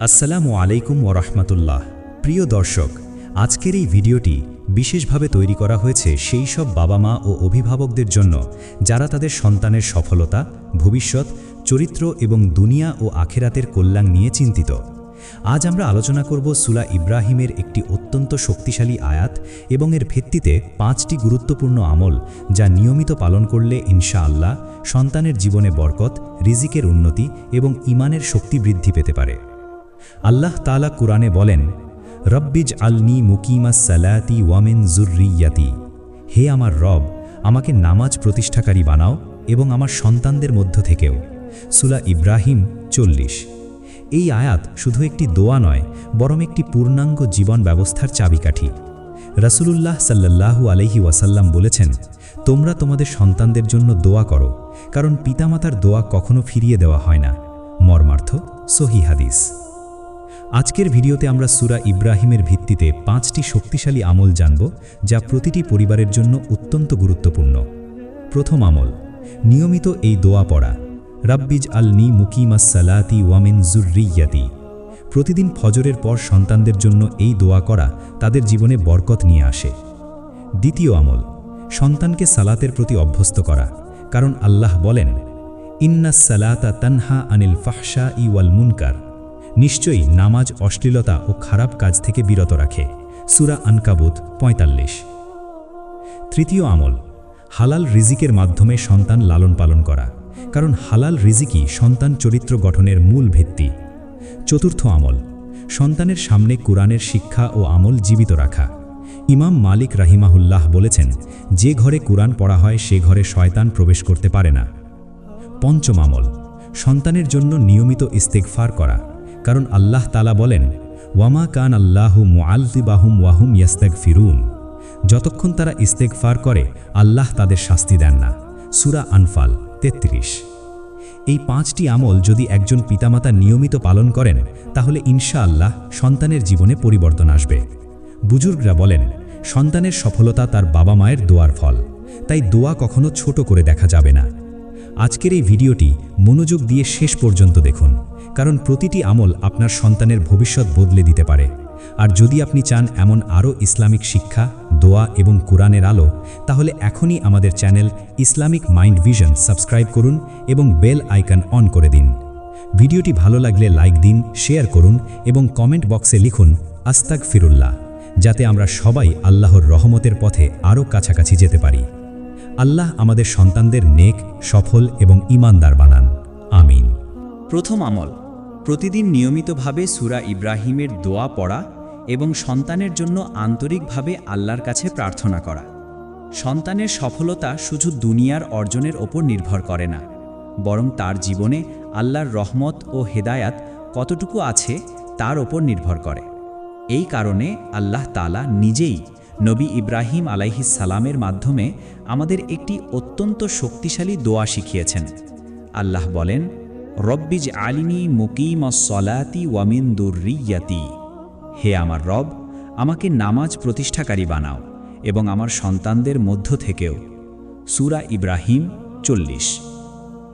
আসসালামু আলাইকুম ওরহমতুল্লাহ। প্রিয় দর্শক, আজকের এই ভিডিওটি বিশেষভাবে তৈরি করা হয়েছে সেই সব বাবা মা ও অভিভাবকদের জন্য যারা তাদের সন্তানের সফলতা, ভবিষ্যৎ, চরিত্র এবং দুনিয়া ও আখেরাতের কল্যাণ নিয়ে চিন্তিত। আজ আমরা আলোচনা করব সূরা ইব্রাহিমের একটি অত্যন্ত শক্তিশালী আয়াত এবং এর ভিত্তিতে 5টি গুরুত্বপূর্ণ আমল যা নিয়মিত পালন করলে ইনশাআল্লাহ সন্তানের জীবনে বরকত, রিজিকের উন্নতি এবং ঈমানের শক্তি বৃদ্ধি পেতে পারে। আল্লাহ তাআলা কুরআনে বলেন, রব্বিজ আলনি মুকিমাস সালাতি ওয়ামিন যুররিয়াতি। হে আমার রব, আমাকে নামাজ প্রতিষ্ঠাকারী বানাও এবং আমার সন্তানদের মধ্য থেকেও। সূরা ইব্রাহিম 40। এই আয়াত শুধু একটি দোয়া নয়, বরং একটি পূর্ণাঙ্গ জীবন ব্যবস্থার চাবিকাঠি। রাসূলুল্লাহ সাল্লাল্লাহু আলাইহি ওয়াসাল্লাম বলেছেন, তোমরা তোমাদের সন্তানদের জন্য দোয়া করো, কারণ পিতামাতার দোয়া কখনো ফিরিয়ে দেওয়া হয় না। মর্মার্থ সহিহ হাদিস। আজকের ভিডিওতে আমরা সূরা ইব্রাহিমের ভিত্তিতে 5টি শক্তিশালী আমল জানব, যা প্রতিটি পরিবারের জন্য অত্যন্ত গুরুত্বপূর্ণ। প্রথম আমল, নিয়মিত এই দোয়া পড়া। রাব্বিজ আলনি মুকিমাস সালাতি ওয়ামিন যুররিয়াতি। প্রতিদিন ফজরের পর সন্তানদের জন্য এই দোয়া করা তাদের জীবনে বরকত নিয়ে আসে। দ্বিতীয় আমল, সন্তানকে সালাতের প্রতি অভ্যস্ত করা, কারণ আল্লাহ বলেন, ইন্নাস সালাতা তানহা আনিল ফাহশাই ওয়াল মুনকার। নিশ্চয়ই নামাজ অশ্লীলতা ও খারাপ কাজ থেকে বিরত রাখে। সূরা আনকাবুত 45। তৃতীয় আমল, হালাল রিজিকের মাধ্যমে সন্তান লালন পালন করা, কারণ হালাল রিজিকই সন্তান চরিত্র গঠনের মূল ভিত্তি। চতুর্থ আমল, সন্তানের সামনে কুরআনের শিক্ষা ও আমল জীবিত রাখা। ইমাম মালিক রাহিমাহুল্লাহ বলেছেন, যে ঘরে কুরআন পড়া হয় সে ঘরে শয়তান প্রবেশ করতে পারে না। পঞ্চম আমল, সন্তানের জন্য নিয়মিত ইস্তেগফার করা, কারণ আল্লাহ তাআলা বলেন, ওয়ামা কান আল্লাহু মুআযযিবাহুম ওয়াহুম ইস্তাগফিরুন। যতক্ষণ তারা ইস্তেগফার করে আল্লাহ তাদের শাস্তি দেন না। সূরা আনফাল 33। এই 5টি আমল যদি একজন পিতামাতা নিয়মিত পালন করেন, তাহলে ইনশাআল্লাহ সন্তানের জীবনে পরিবর্তন আসবে। বুজুর্গরা বলেন, সন্তানের সফলতা তার বাবা মায়ের দোয়ার ফল, তাই দোয়া কখনো ছোট করে দেখা যাবে না। আজকের এই ভিডিওটি মনোযোগ দিয়ে শেষ পর্যন্ত দেখুন, কারণ প্রতিটি আমল আপনার সন্তানের ভবিষ্যৎ বদলে দিতে পারে। আর যদি আপনি চান এমন আরও ইসলামিক শিক্ষা, দোয়া এবং কুরআনের আলো, তাহলে এখনই আমাদের channel Islamic mind vision subscribe করুন এবং বেল আইকন অন করে দিন। ভিডিওটি ভালো লাগলে লাইক দিন, শেয়ার করুন এবং কমেন্ট বক্সে লিখুন আস্তাগফিরুল্লাহ, যাতে আমরা সবাই আল্লাহর রহমতের পথে আরও কাছাকাছি যেতে পারি। আল্লাহ আমাদের সন্তানদের নেক, সফল এবং ঈমানদার বানান। আমিন। প্রথম আমল, প্রতিদিন নিয়মিতভাবে সূরা ইব্রাহিমের দোয়া পড়া এবং সন্তানের জন্য আন্তরিকভাবে আল্লাহর কাছে প্রার্থনা করা। সন্তানের সফলতা শুধু দুনিয়ার অর্জনের ওপর নির্ভর করে না, বরং তার জীবনে আল্লাহর রহমত ও হেদায়াত কতটুকু আছে তার ওপর নির্ভর করে। এই কারণে আল্লাহ তাআলা নিজেই নবী ইব্রাহিম আলাইহিস সালামের মাধ্যমে আমাদের একটি অত্যন্ত শক্তিশালী দোয়া শিখিয়েছেন। আল্লাহ বলেন, রব্বিজ আলিনি মুকিমাস সলাতি ওয়ামিন যুররিয়াতি। হে আমার রব, আমাকে নামাজ প্রতিষ্ঠাকারী বানাও এবং আমার সন্তানদের মধ্য থেকেও। সূরা ইব্রাহিম 40।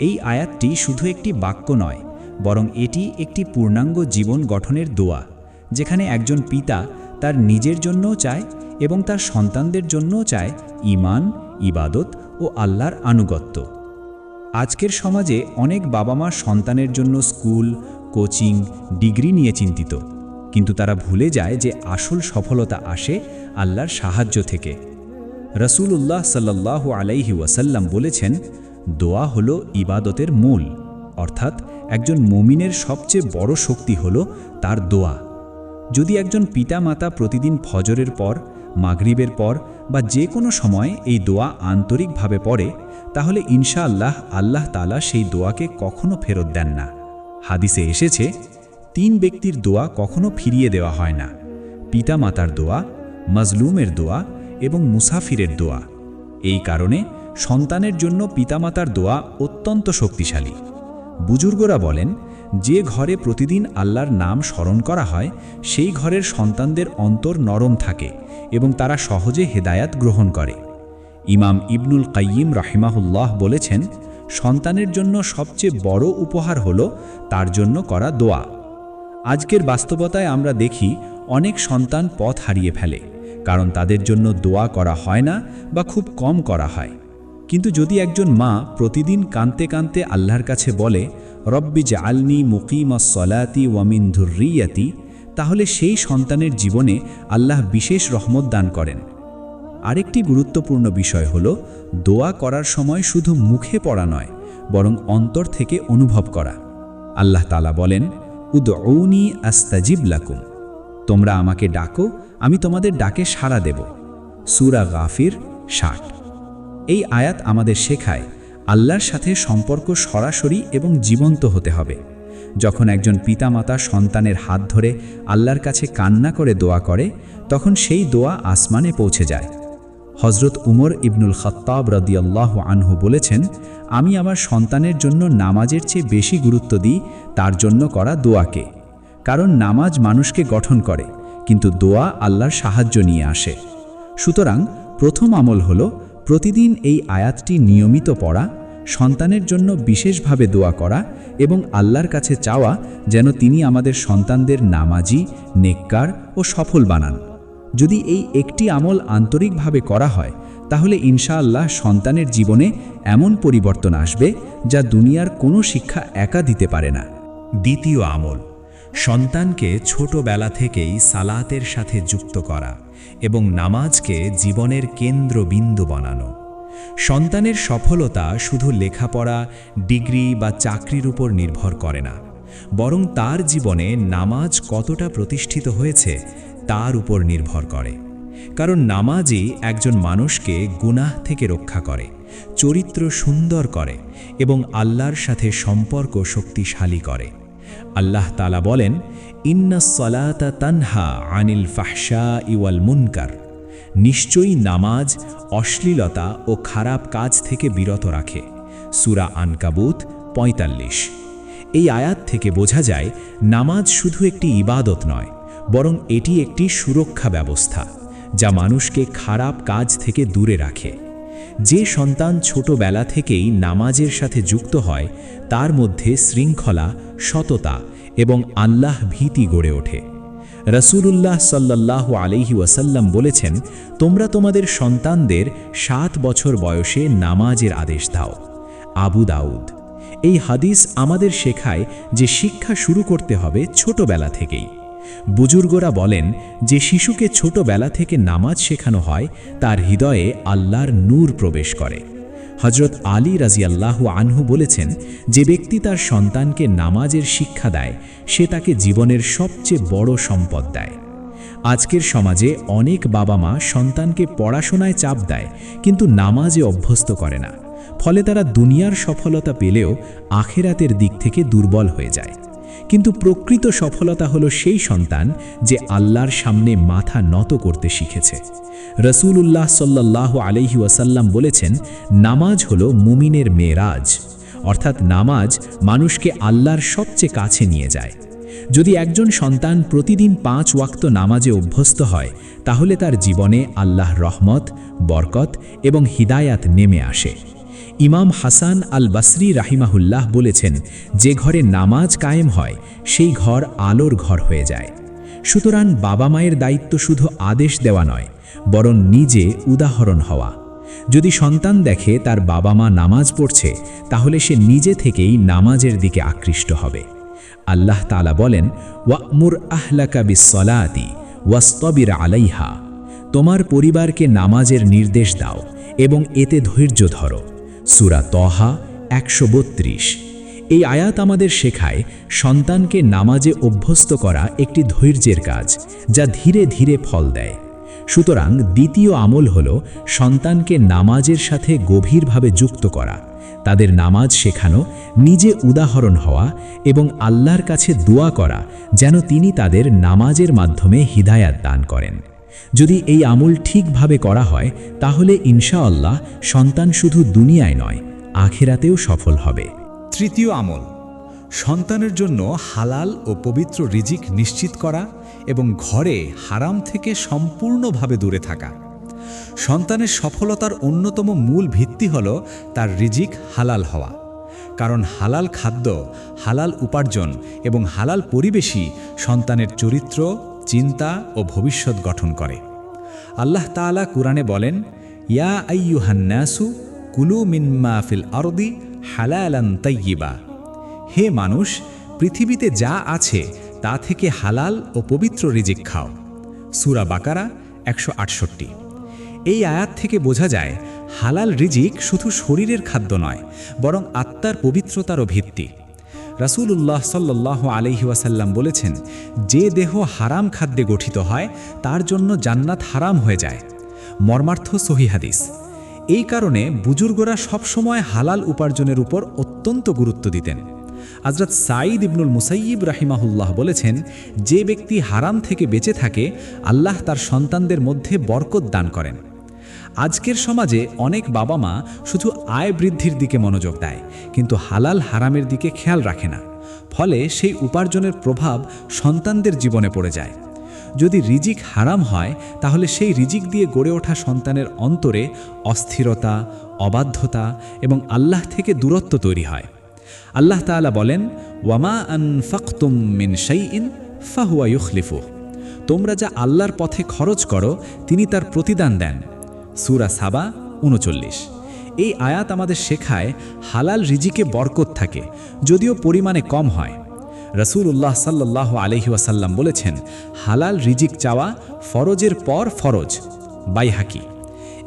এই আয়াতটি শুধু একটি বাক্য নয়, বরং এটি একটি পূর্ণাঙ্গ জীবন গঠনের দোয়া, যেখানে একজন পিতা তার নিজের জন্যও চায় এবং তার সন্তানদের জন্যও চায় ঈমান, ইবাদত ও আল্লাহর আনুগত্য। আজকের সমাজে অনেক বাবা মা সন্তানের জন্য স্কুল, কোচিং, ডিগ্রি নিয়ে চিন্তিত, কিন্তু তারা ভুলে যায় যে আসল সফলতা আসে আল্লাহর সাহায্য থেকে। রাসূলুল্লাহ সাল্লাল্লাহু আলাইহি ওয়াসাল্লাম বলেছেন, দোয়া হলো ইবাদতের মূল, অর্থাৎ একজন মুমিনের সবচেয়ে বড় শক্তি হলো তার দোয়া। যদি একজন পিতামাতা প্রতিদিন ফজরের পর, মাগরিবের পর বা যে কোনো সময় এই দোয়া আন্তরিকভাবে পড়ে, তাহলে ইনশাআল্লাহ আল্লাহ তাআলা সেই দোয়াকে কখনো ফেরত দেন না। হাদিসে এসেছে, 3 ব্যক্তির দোয়া কখনো ফিরিয়ে দেওয়া হয় না: পিতামাতার দোয়া, মাজলুমের দোয়া এবং মুসাফিরের দোয়া। এই কারণে সন্তানের জন্য পিতামাতার দোয়া অত্যন্ত শক্তিশালী। বুজুর্গরা বলেন, যে ঘরে প্রতিদিন আল্লাহর নাম স্মরণ করা হয়, সেই ঘরের সন্তানদের অন্তর নরম থাকে এবং তারা সহজে হেদায়াত গ্রহণ করে। ইমাম ইবনুল কাইয়িম রাহিমাহুল্লাহ বলেছেন, সন্তানের জন্য সবচেয়ে বড় উপহার হলো তার জন্য করা দোয়া। আজকের বাস্তবতায় আমরা দেখি অনেক সন্তান পথ হারিয়ে ফেলে, কারণ তাদের জন্য দোয়া করা হয় না বা খুব কম করা হয়। কিন্তু যদি একজন মা প্রতিদিন কাঁদতে কাঁদতে আল্লাহর কাছে বলে, রব্বি জাআলনি মুকিমাস সলাতি ওয়া মিন যুররিয়াতি, তাহলে সেই সন্তানের জীবনে আল্লাহ বিশেষ রহমত দান করেন। আরেকটি গুরুত্বপূর্ণ বিষয় হল দোয়া করার সময় শুধু মুখে পড়া নয়, বরং অন্তর থেকে অনুভব করা। আল্লাহ তাআলা বলেন, উদউনি আস্তাজিব লাকুম, তোমরা আমাকে ডাকো, আমি তোমাদের ডাকে সাড়া দেব। সূরা গাফির 60। এই আয়াত আমাদের শেখায় আল্লাহর সাথে সম্পর্ক সরাসরি এবং জীবন্ত হতে হবে। যখন একজন পিতামাতা সন্তানের হাত ধরে আল্লাহর কাছে কান্না করে দোয়া করে, তখন সেই দোয়া আসমানে পৌঁছে যায়। হযরত উমর ইবনুল খাত্তাব রাদিয়াল্লাহু আনহু বলেছেন, আমি আমার সন্তানের জন্য নামাজের চেয়ে বেশি গুরুত্ব দিই তার জন্য করা দোয়াকে। কারণ নামাজ মানুষকে গঠন করে, কিন্তু দোয়া আল্লাহর সাহায্য নিয়ে আসে। সুতরাং প্রথম আমল হলো প্রতিদিন এই আয়াতটি নিয়মিত পড়া, সন্তানের জন্য বিশেষভাবে দোয়া করা এবং আল্লাহর কাছে চাওয়া যেন তিনি আমাদের সন্তানদের নামাজি, নেককার ও সফল বানান। যদি এই একটি আমল আন্তরিকভাবে করা হয়, তাহলে ইনশাআল্লাহ সন্তানের জীবনে এমন পরিবর্তন আসবে যা দুনিয়ার কোনো শিক্ষা একা দিতে পারে না। দ্বিতীয় আমল, সন্তানকে ছোটবেলা থেকেই সালাতের সাথে যুক্ত করা এবং নামাজকে জীবনের কেন্দ্রবিন্দু বানানো। সন্তানের সফলতা শুধু লেখাপড়া, ডিগ্রি বা চাকরির উপর নির্ভর করে না, বরং তার জীবনে নামাজ কতটা প্রতিষ্ঠিত হয়েছে তার উপর নির্ভর করে। কারণ নামাজই একজন মানুষকে গুনাহ থেকে রক্ষা করে, চরিত্র সুন্দর করে এবং আল্লাহর সাথে সম্পর্ক শক্তিশালী করে। আল্লাহ তাআলা বলেন, ইন্নাস সালাতা তানহা আনিল ফাহশাই ওয়াল মুনকার, নিশ্চয়ই নামাজ অশ্লীলতা ও খারাপ কাজ থেকে বিরত রাখে। সূরা আনকাবুত ৪৫। এই আয়াত থেকে বোঝা যায় নামাজ শুধু একটি ইবাদত নয়, বরং এটি একটি সুরক্ষা ব্যবস্থা যা মানুষকে খারাপ কাজ থেকে দূরে রাখে। যে সন্তান ছোটবেলা থেকেই নামাজের সাথে যুক্ত হয়, তার মধ্যে শৃঙ্খলা, সততা এবং আল্লাহ ভীতি গড়ে ওঠে। রাসূলুল্লাহ সাল্লাল্লাহু আলাইহি ওয়াসাল্লাম বলেছেন, তোমরা তোমাদের সন্তানদের 7 বছর বয়সে নামাজের আদেশ দাও। আবু দাউদ। এই হাদিস আমাদের শেখায় যে শিক্ষা শুরু করতে হবে ছোটবেলা থেকেই। বুজুর্গরা বলেন, যে শিশুকে ছোটবেলা থেকে নামাজ শেখানো হয়, তার হৃদয়ে আল্লাহর নূর প্রবেশ করে। হযরত আলী রাদিয়াল্লাহু আনহু বলেছেন, যে ব্যক্তি তার সন্তানকে নামাজের শিক্ষা দেয়, সে তাকে জীবনের সবচেয়ে বড় সম্পদ দেয়। আজকের সমাজে অনেক বাবা মা সন্তানকে পড়াশোনায় চাপ দেয়, কিন্তু নামাজে অভ্যস্ত করে না। ফলে তারা দুনিয়ার সফলতা পেলেও আখিরাতের দিক থেকে দুর্বল হয়ে যায়। কিন্তু প্রকৃত সফলতা হলো সেই সন্তান যে আল্লাহর সামনে মাথা নত করতে শিখেছে। রাসূলুল্লাহ সাল্লাল্লাহু আলাইহি ওয়াসাল্লাম বলেছেন, নামাজ হলো মুমিনের মেরাজ, অর্থাৎ নামাজ মানুষকে আল্লাহর সবচেয়ে কাছে নিয়ে যায়। যদি একজন সন্তান প্রতিদিন 5 ওয়াক্ত নামাজে অভ্যস্ত হয়, তাহলে তার জীবনে আল্লাহর রহমত, বরকত এবং হিদায়াত নেমে আসে। ইমাম হাসান আল বসরি রাহিমাহুল্লাহ বলেছেন, যে ঘরে নামাজ কায়েম হয়, সেই ঘর আলোর ঘর হয়ে যায়। সুতরাং বাবা মায়ের দায়িত্ব শুধু আদেশ দেওয়া নয়, বরং নিজে উদাহরণ হওয়া। যদি সন্তান দেখে তার বাবা মা নামাজ পড়ছে, তাহলে সে নিজে থেকেই নামাজের দিকে আকৃষ্ট হবে। আল্লাহ তাআলা বলেন, ওয়া'মুর আহলাকা বিস-সলাতি ওয়াসতাবির আলাইহা, তোমার পরিবারকে নামাজের নির্দেশ দাও এবং এতে ধৈর্য ধরো। সূরা তহা ১৩২। এই আয়াত আমাদের শেখায় সন্তানকে নামাজে অভ্যস্ত করা একটি ধৈর্যের কাজ, যা ধীরে ধীরে ফল দেয়। সুতরাং দ্বিতীয় আমল হল সন্তানকে নামাজের সাথে গভীরভাবে যুক্ত করা, তাদের নামাজ শেখানো, নিজে উদাহরণ হওয়া এবং আল্লাহর কাছে দোয়া করা যেন তিনি তাদের নামাজের মাধ্যমে হিদায়াত দান করেন। যদি এই আমল ঠিকভাবে করা হয়, তাহলে ইনশাআল্লাহ সন্তান শুধু দুনিয়ায় নয়, আখিরাতেও সফল হবে। তৃতীয় আমল, সন্তানের জন্য হালাল ও পবিত্র রিজিক নিশ্চিত করা এবং ঘরে হারাম থেকে সম্পূর্ণভাবে দূরে থাকা। সন্তানের সফলতার অন্যতম মূল ভিত্তি হল তার রিজিক হালাল হওয়া। কারণ হালাল খাদ্য, হালাল উপার্জন এবং হালাল পরিবেশই সন্তানের চরিত্র, চিন্তা ও ভবিষ্যৎ গঠন করে। আল্লাহ তাআলা কুরআনে বলেন, ইয়া আইয়ুহান্নাসু কুলু মিম্মা ফিল আরদি হালালান তাইয়্যিবা। হে মানুষ, পৃথিবীতে যা আছে তা থেকে হালাল ও পবিত্র রিজিক খাও। সূরা বাকারা 168। এই আয়াত থেকে বোঝা যায় হালাল রিজিক শুধু শরীরের খাদ্য নয়, বরং আত্মার পবিত্রতারও ভিত্তি। রাসূলুল্লাহ সাল্লাল্লাহু আলাইহি ওয়াসাল্লাম বলেছেন, যে দেহ হারাম খাদ্যে গঠিত হয় তার জন্য জান্নাত হারাম হয়ে যায়। মর্মার্থ সহিহ হাদিস। এই কারণে বুজুর্গরা সবসময় হালাল উপার্জনের উপর অত্যন্ত গুরুত্ব দিতেন। হযরত সাঈদ ইবনুল মুসাইয়িব রাহিমাহুল্লাহ বলেছেন, যে ব্যক্তি হারাম থেকে বেঁচে থাকে আল্লাহ তার সন্তানদের মধ্যে বরকত দান করেন। আজকের সমাজে অনেক বাবা মা শুধু আয় বৃদ্ধির দিকে মনোযোগ দেয়, কিন্তু হালাল হারামের দিকে খেয়াল রাখে না। ফলে সেই উপার্জনের প্রভাব সন্তানদের জীবনে পড়ে যায়। যদি রিজিক হারাম হয় তাহলে সেই রিজিক দিয়ে গড়ে ওঠা সন্তানের অন্তরে অস্থিরতা, অবাধ্যতা এবং আল্লাহ থেকে দূরত্ব তৈরি হয়। আল্লাহ তাআলা বলেন, ওয়ামা আনফাকতুম মিন শাইইন ফাহুয়া ইউখলিফুহ। তোমরা যা আল্লাহর পথে খরচ করো তিনি তার প্রতিদান দেন। সূরা সাবা 39। এই আয়াত আমাদের শেখায় হালাল রিজিকে বরকত থাকে, যদিও পরিমাণে কম হয়। রাসূলুল্লাহ সাল্লাল্লাহু আলাইহি ওয়াসাল্লাম বলেছেন, হালাল রিজিক চাওয়া ফরজের পর ফরজ। বাইহাকি।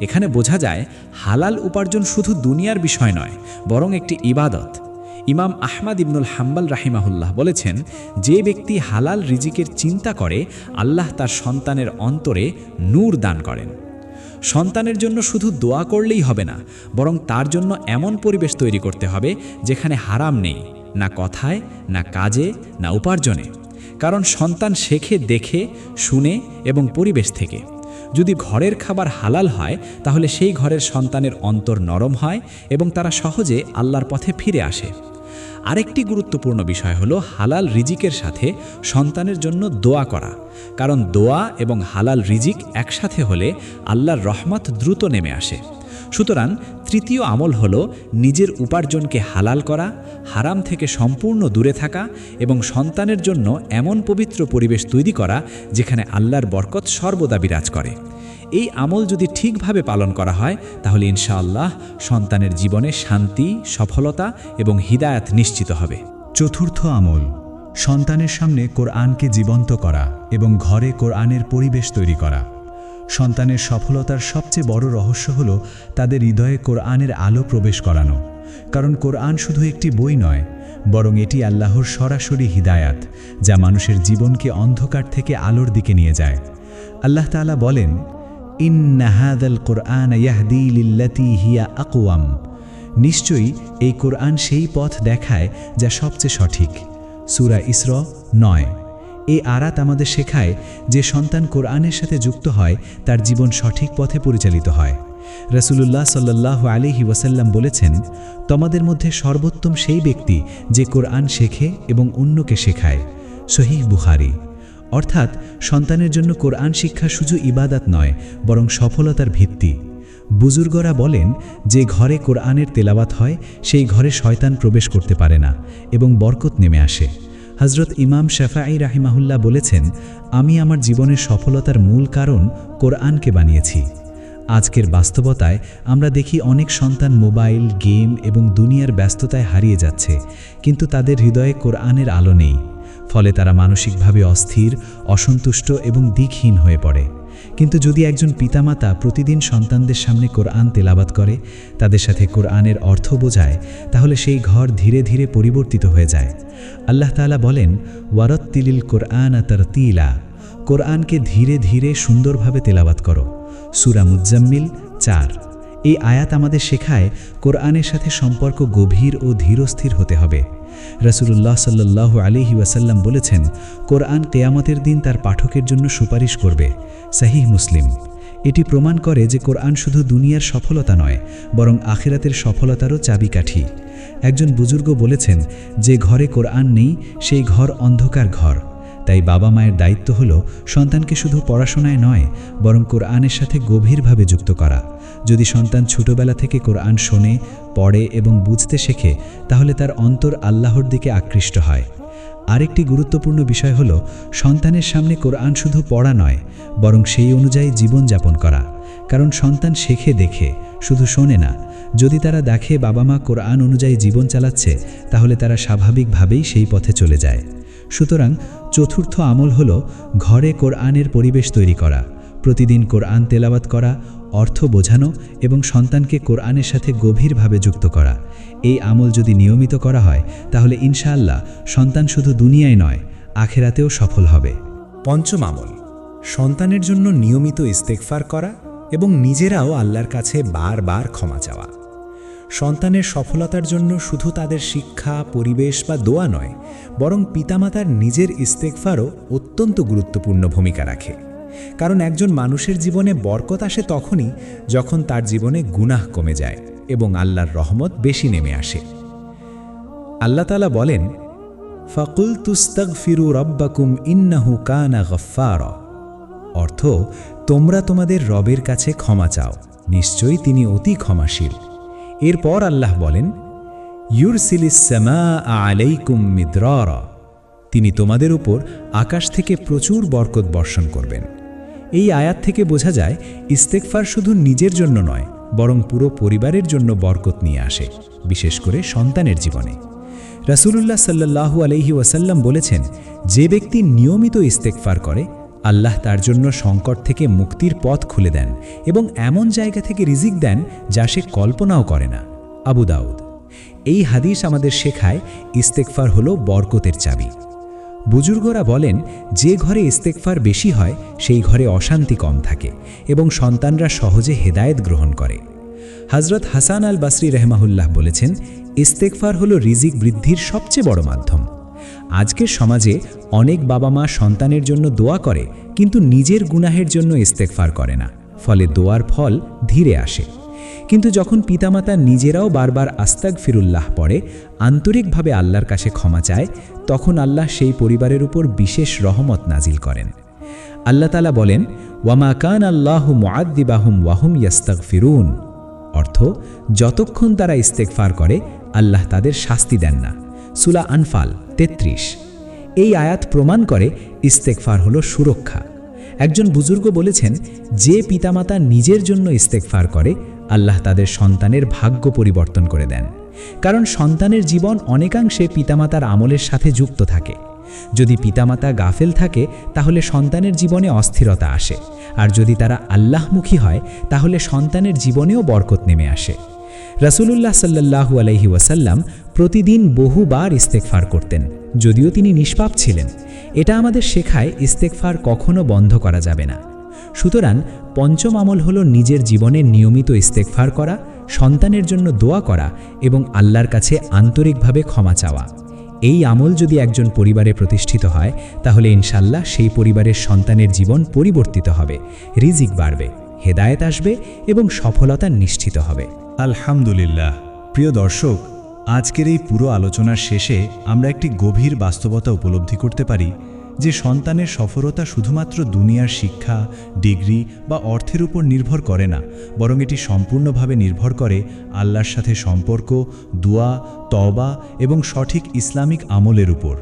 এখানে বোঝা যায় হালাল উপার্জন শুধু দুনিয়ার বিষয় নয়, বরং একটি ইবাদত। ইমাম আহমদ ইবনুল হাম্বল রাহিমাহুল্লাহ বলেছেন, যে ব্যক্তি হালাল রিজিকের চিন্তা করে আল্লাহ তার সন্তানের অন্তরে নূর দান করেন। সন্তানের জন্য শুধু দোয়া করলেই হবে না, বরং তার জন্য এমন পরিবেশ তৈরি করতে হবে যেখানে হারাম নেই, না কথায়, না কাজে, না উপার্জনে। কারণ সন্তান শেখে দেখে, শুনে এবং পরিবেশ থেকে। যদি ঘরের খাবার হালাল হয় তাহলে সেই ঘরের সন্তানের অন্তর নরম হয় এবং তারা সহজে আল্লাহর পথে ফিরে আসে। আরেকটি গুরুত্বপূর্ণ বিষয় হলো হালাল রিজিকের সাথে সন্তানের জন্য দোয়া করা, কারণ দোয়া এবং হালাল রিজিক একসাথে হলে আল্লাহর রহমত দ্রুত নেমে আসে। সুতরাং তৃতীয় আমল হলো নিজের উপার্জনকে হালাল করা, হারাম থেকে সম্পূর্ণ দূরে থাকা এবং সন্তানের জন্য এমন পবিত্র পরিবেশ তৈরি করা যেখানে আল্লাহর বরকত সর্বদা বিরাজ করে। এই আমল যদি ঠিকভাবে পালন করা হয় তাহলে ইনশাআল্লাহ সন্তানের জীবনে শান্তি, সফলতা এবং হিদায়াত নিশ্চিত হবে। চতুর্থ আমল, সন্তানের সামনে কোরআনকে জীবন্ত করা এবং ঘরে কোরআনের পরিবেশ তৈরি করা। সন্তানের সফলতার সবচেয়ে বড় রহস্য হল তাদের হৃদয়ে কোরআনের আলো প্রবেশ করানো। কারণ কোরআন শুধু একটি বই নয়, বরং এটি আল্লাহর সরাসরি হিদায়াত, যা মানুষের জীবনকে অন্ধকার থেকে আলোর দিকে নিয়ে যায়। আল্লাহ তাআলা বলেন, ইন্না হাযাল কুরআন ইয়াহদি লিল্লাতী হিয়া আকওয়াম। নিশ্চয়ই এই কোরআন সেই পথ দেখায় যা সবচেয়ে সঠিক। সূরা ইসরা 9। এই আয়াত আমাদের শেখায় যে সন্তান কোরআনের সাথে যুক্ত হয় তার জীবন সঠিক পথে পরিচালিত হয়। রাসূলুল্লাহ সাল্লাল্লাহু আলাইহি ওয়াসাল্লাম বলেছেন, তোমাদের মধ্যে সর্বোত্তম সেই ব্যক্তি যে কোরআন শেখে এবং অন্যকে শেখায়। সহিহ বুখারী। অর্থাৎ সন্তানের জন্য কোরআন শিক্ষা শুধু ইবাদত নয়, বরং সফলতার ভিত্তি। বুজুর্গরা বলেন, যে ঘরে কোরআনের তেলাওয়াত হয় সেই ঘরে শয়তান প্রবেশ করতে পারে না এবং বরকত নেমে আসে। হযরত ইমাম শাফাঈ রাহিমাহুল্লাহ বলেছেন, আমি আমার জীবনের সফলতার মূল কারণ কোরআনকে বানিয়েছি। আজকের বাস্তবতায় আমরা দেখি অনেক সন্তান মোবাইল, গেম এবং দুনিয়ার ব্যস্ততায় হারিয়ে যাচ্ছে, কিন্তু তাদের হৃদয়ে কোরআনের আলো নেই। ফলে তারা মানসিকভাবে অস্থির, অসন্তুষ্ট এবং দিকহীন হয়ে পড়ে। কিন্তু যদি একজন পিতামাতা প্রতিদিন সন্তানদের সামনে কোরআন তেলাওয়াত করে, তাদের সাথে কোরআনের অর্থ বোঝায়, তাহলে সেই ঘর ধীরে ধীরে পরিবর্তিত হয়ে যায়। আল্লাহ তাআলা বলেন, ওয়ারাত্তিলিল কুরআনা তারতিলা। কোরআনকে ধীরে ধীরে সুন্দরভাবে তেলাওয়াত করো। সূরা মুজ্জাম্মিল 4। এই আয়াত আমাদের শেখায় কোরআনের সাথে সম্পর্ক গভীর ও ধীরস্থির হতে হবে। রাসূলুল্লাহ সাল্লাল্লাহু আলাইহি ওয়াসাল্লাম বলেছেন, কোরআন কিয়ামতের দিন তার পাঠকের জন্য সুপারিশ করবে। সহিহ মুসলিম। এটি প্রমাণ করে যে কোরআন শুধু দুনিয়ার সফলতা নয়, বরং আখিরাতের সফলতারও চাবিকাঠি। একজন বুজুর্গ বলেছেন, যে ঘরে কোরআন নেই সেই ঘর অন্ধকার ঘর। তাই বাবা মায়ের দায়িত্ব হলো সন্তানকে শুধু পড়াশোনায় নয় বরং কোরআনের সাথে গভীরভাবে যুক্ত করা। যদি সন্তান ছোটবেলা থেকে কোরআন শোনে, পড়ে এবং বুঝতে শেখে, তাহলে তার অন্তর আল্লাহর দিকে আকৃষ্ট হয়। আরেকটি গুরুত্বপূর্ণ বিষয় হলো সন্তানের সামনে কোরআন শুধু পড়া নয়, বরং সেই অনুযায়ী জীবনযাপন করা। কারণ সন্তান শেখে দেখে, শুধু শোনে না। যদি তারা দেখে বাবা মা কোরআন অনুযায়ী জীবন চালাচ্ছে, তাহলে তারা স্বাভাবিকভাবেই সেই পথে চলে যায়। সুতরাং চতুর্থ আমল হলো ঘরে কোরআনের পরিবেশ তৈরি করা। প্রতিদিন কোরআন তেলাওয়াত করা, অর্থ বোঝানো এবং সন্তানকে কোরআনের সাথে গভীরভাবে যুক্ত করা। এই আমল যদি নিয়মিত করা হয়, তাহলে ইনশাআল্লাহ সন্তান শুধু দুনিয়ায় নয়, আখিরাতেও সফল হবে। পঞ্চম আমল, সন্তানের জন্য নিয়মিত ইস্তেগফার করা এবং নিজেরাও আল্লাহর কাছে বারবার ক্ষমা চাওয়া। সন্তানের সফলতার জন্য শুধু তাদের শিক্ষা, পরিবেশ বা দোয়া নয়, বরং পিতামাতার নিজের ইস্তেগফারও অত্যন্ত গুরুত্বপূর্ণ ভূমিকা রাখে। কারণ একজন মানুষের জীবনে বরকত আসে তখনই যখন তার জীবনে গুনাহ কমে যায় এবং আল্লাহর রহমত বেশি নেমে আসে। আল্লাহ তাআলা বলেন, ফাকুলতু ইস্তাগফিরু রাব্বাকুম ইন্নাহু কানা গফফারা। অর্থ, তোমরা তোমাদের রবের কাছে ক্ষমা চাও, নিশ্চয়ই তিনি অতি ক্ষমাশীল। এরপর আল্লাহ বলেন, ইউরসিলিস সামাআ আলাইকুম মিদরারা। তিনি তোমাদের উপর আকাশ থেকে প্রচুর বরকত বর্ষণ করবেন। এই আয়াত থেকে বোঝা যায় ইস্তেগফার শুধু নিজের জন্য নয়, বরং পুরো পরিবারের জন্য বরকত নিয়ে আসে, বিশেষ করে সন্তানের জীবনে। রাসূলুল্লাহ সাল্লাল্লাহু আলাইহি ওয়াসাল্লাম বলেছেন, যে ব্যক্তি নিয়মিত ইস্তেগফার করে, আল্লাহ তার জন্য সংকট থেকে মুক্তির পথ খুলে দেন এবং এমন জায়গা থেকে রিজিক দেন যা সে কল্পনাও করে না। আবু দাউদ। এই হাদিস আমাদের শেখায় ইস্তেগফার হলো বরকতের চাবি। বুজুর্গরা বলেন, যে ঘরে ইস্তেগফার বেশি হয় সেই ঘরে অশান্তি কম থাকে এবং সন্তানরা সহজে হেদায়েত গ্রহণ করে। হযরত হাসান আল বাসরি রাহমাহুল্লাহ বলেছেন, ইস্তেগফার হলো রিজিক বৃদ্ধির সবচেয়ে বড় মাধ্যম। আজকের সমাজে অনেক বাবা মা সন্তানের জন্য দোয়া করে, কিন্তু নিজের গুনাহের জন্য ইস্তেগফার করে না, ফলে দোয়ার ফল ধীরে আসে। কিন্তু যখন পিতামাতা নিজেরাও বারবার আস্তাগফিরুল্লাহ পড়ে, আন্তরিকভাবে আল্লাহর কাছে ক্ষমা চায়, তখন আল্লাহ সেই পরিবারের উপর বিশেষ রহমত নাজিল করেন। আল্লাহ তাআলা বলেন, ওয়ামা কানা আল্লাহু মুআদ্দিবাহুম ওয়াহুম ইয়াস্তাগফিরুন। অর্থ, যতক্ষণ তারা ইস্তেগফার করে, আল্লাহ তাদের শাস্তি দেন না। সূরা আনফাল 33। এই আয়াত প্রমাণ করে ইস্তেগফার হলো সুরক্ষা। একজন বুজুর্গ বলেছেন, যে পিতামাতা নিজের জন্য ইস্তেগফার করে, আল্লাহ তাদের সন্তানের ভাগ্য পরিবর্তন করে দেন। কারণ সন্তানের জীবন অনেকাংশে পিতামাতার আমলের সাথে যুক্ত থাকে। যদি পিতামাতা গাফেল থাকে, তাহলে সন্তানের জীবনে অস্থিরতা আসে, আর যদি তারা আল্লাহমুখী হয়, তাহলে সন্তানের জীবনেও বরকত নেমে আসে। রাসূলুল্লাহ সাল্লাল্লাহু আলাইহি ওয়াসাল্লাম প্রতিদিন বহুবার ইস্তেগফার করতেন, যদিও তিনি নিষ্পাপ ছিলেন। এটা আমাদের শেখায় ইস্তেগফার কখনো বন্ধ করা যাবে না। সুতরাং পঞ্চম আমল হলো নিজের জীবনে নিয়মিত ইস্তেগফার করা, সন্তানের জন্য দোয়া করা এবং আল্লাহর কাছে আন্তরিকভাবে ক্ষমা চাওয়া। এই আমল যদি একজন পরিবারে প্রতিষ্ঠিত হয়, তাহলে ইনশাআল্লাহ সেই পরিবারের সন্তানের জীবন পরিবর্তিত হবে, রিজিক বাড়বে, হেদায়েত আসবে এবং সফলতা নিশ্চিত হবে। আলহামদুলিল্লাহ। প্রিয় দর্শক, আজকের এই পুরো আলোচনার শেষে আমরা একটি গভীর বাস্তবতা উপলব্ধি করতে পারি যে সন্তানের সফলতা শুধুমাত্র দুনিয়ার শিক্ষা, ডিগ্রি বা অর্থের উপর নির্ভর করে না, বরং এটি সম্পূর্ণভাবে নির্ভর করে আল্লাহর সাথে সম্পর্ক, দোয়া, তওবা এবং সঠিক ইসলামিক আমলের উপর।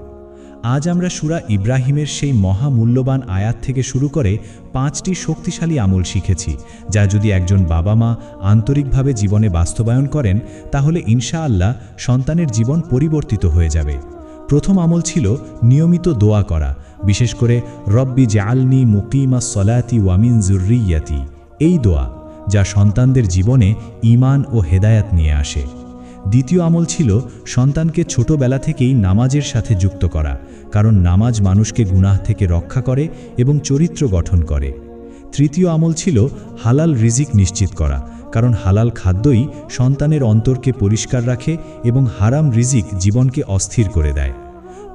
আজ আমরা সূরা ইব্রাহিমের সেই মহামূল্যবান আয়াত থেকে শুরু করে 5টি শক্তিশালী আমল শিখেছি, যা যদি একজন বাবা মা আন্তরিকভাবে জীবনে বাস্তবায়ন করেন, তাহলে ইনশাআল্লাহ সন্তানের জীবন পরিবর্তিত হয়ে যাবে। প্রথম আমল ছিল নিয়মিত দোয়া করা, বিশেষ করে রব্বি জাআলনি মুকিমাস সলাতি ওয়া মিন যুররিয়াতি। এই দোয়া, যা সন্তানদের জীবনে ঈমান ও হেদায়েত নিয়ে আসে। দ্বিতীয় আমল ছিল সন্তানকে ছোটবেলা থেকেই নামাজের সাথে যুক্ত করা, কারণ নামাজ মানুষকে গুনাহ থেকে রক্ষা করে এবং চরিত্র গঠন করে। তৃতীয় আমল ছিল হালাল রিজিক নিশ্চিত করা, কারণ হালাল খাদ্যই সন্তানের অন্তরকে পরিষ্কার রাখে এবং হারাম রিজিক জীবনকে অস্থির করে দেয়।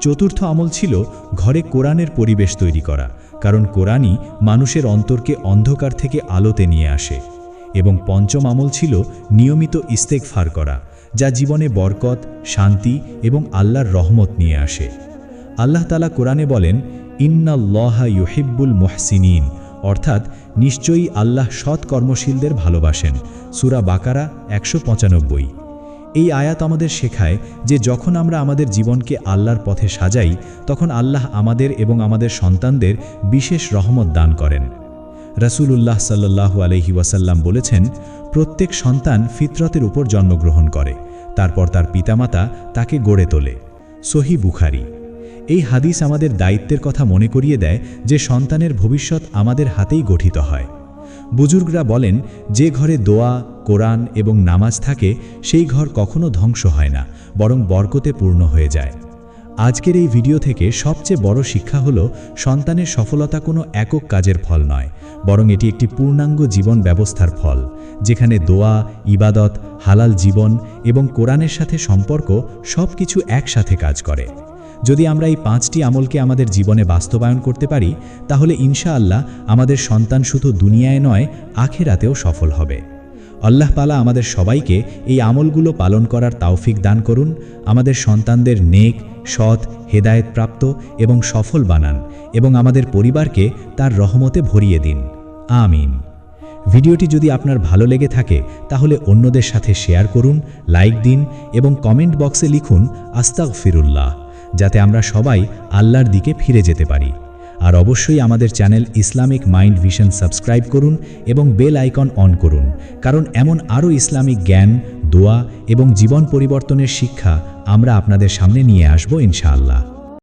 চতুর্থ আমল ছিল ঘরে কোরআনের পরিবেশ তৈরি করা, কারণ কোরআনই মানুষের অন্তরকে অন্ধকার থেকে আলোতে নিয়ে আসে। এবং পঞ্চম আমল ছিল নিয়মিত ইস্তেগফার করা, যা জীবনে বরকত, শান্তি এবং আল্লাহর রহমত নিয়ে আসে। আল্লাহ তাআলা কোরআনে বলেন, ইন্নাল্লাহা ইউহিব্বুল মুহসিনিন, অর্থাৎ নিশ্চয়ই আল্লাহ সৎ কর্মশীলদের ভালোবাসেন। সূরা বাকারা 195। এই আয়াত আমাদের শেখায় যে যখন আমরা আমাদের জীবনকে আল্লাহর পথে সাজাই, তখন আল্লাহ আমাদের এবং আমাদের সন্তানদের বিশেষ রহমত দান করেন। রাসূলুল্লাহ সাল্লাল্লাহু আলাইহি ওয়াসাল্লাম বলেছেন, প্রত্যেক সন্তান ফিতরতের উপর জন্মগ্রহণ করে, তারপর তার পিতামাতা তাকে গড়ে তোলে। সহিহ বুখারী। এই হাদিস আমাদের দায়িত্বের কথা মনে করিয়ে দেয় যে সন্তানের ভবিষ্যৎ আমাদের হাতেই গঠিত হয়। বুজুর্গরা বলেন, যে ঘরে দোয়া, কোরআন এবং নামাজ থাকে সেই ঘর কখনো ধ্বংস হয় না, বরং বরকতে পূর্ণ হয়ে যায়। আজকের এই ভিডিও থেকে সবচেয়ে বড় শিক্ষা হলো, সন্তানের সফলতা কোনো একক কাজের ফল নয়, বরং এটি একটি পূর্ণাঙ্গ জীবন ব্যবস্থার ফল, যেখানে দোয়া, ইবাদত, হালাল জীবন এবং কোরআনের সাথে সম্পর্ক সব কিছু একসাথে কাজ করে। যদি আমরা এই 5টি আমলকে আমাদের জীবনে বাস্তবায়ন করতে পারি, তাহলে ইনশাআল্লাহ আমাদের সন্তান শুধু দুনিয়ায় নয়, আখিরাতেও সফল হবে। আল্লাহ তাআলা আমাদের সবাইকে এই আমলগুলো পালন করার তৌফিক দান করুন। আমাদের সন্তানদের নেক, সৎ, হেদায়েতপ্রাপ্ত এবং সফল বানান এবং আমাদের পরিবারকে তার রহমতে ভরিয়ে দিন। আমিন। ভিডিওটি যদি আপনার ভালো লেগে থাকে তাহলে অন্যদের সাথে শেয়ার করুন, লাইক দিন এবং কমেন্ট বক্সে লিখুন আস্তাগফিরুল্লাহ, যাতে আমরা সবাই আল্লাহর দিকে ফিরে যেতে পারি। আর অবশ্যই আমাদের channel Islamic mind vision subscribe করুন এবং বেল আইকন অন করুন, কারণ এমন আরও ইসলামিক জ্ঞান, দোয়া এবং জীবন পরিবর্তনের শিক্ষা আমরা আপনাদের সামনে নিয়ে আসব ইনশাআল্লাহ।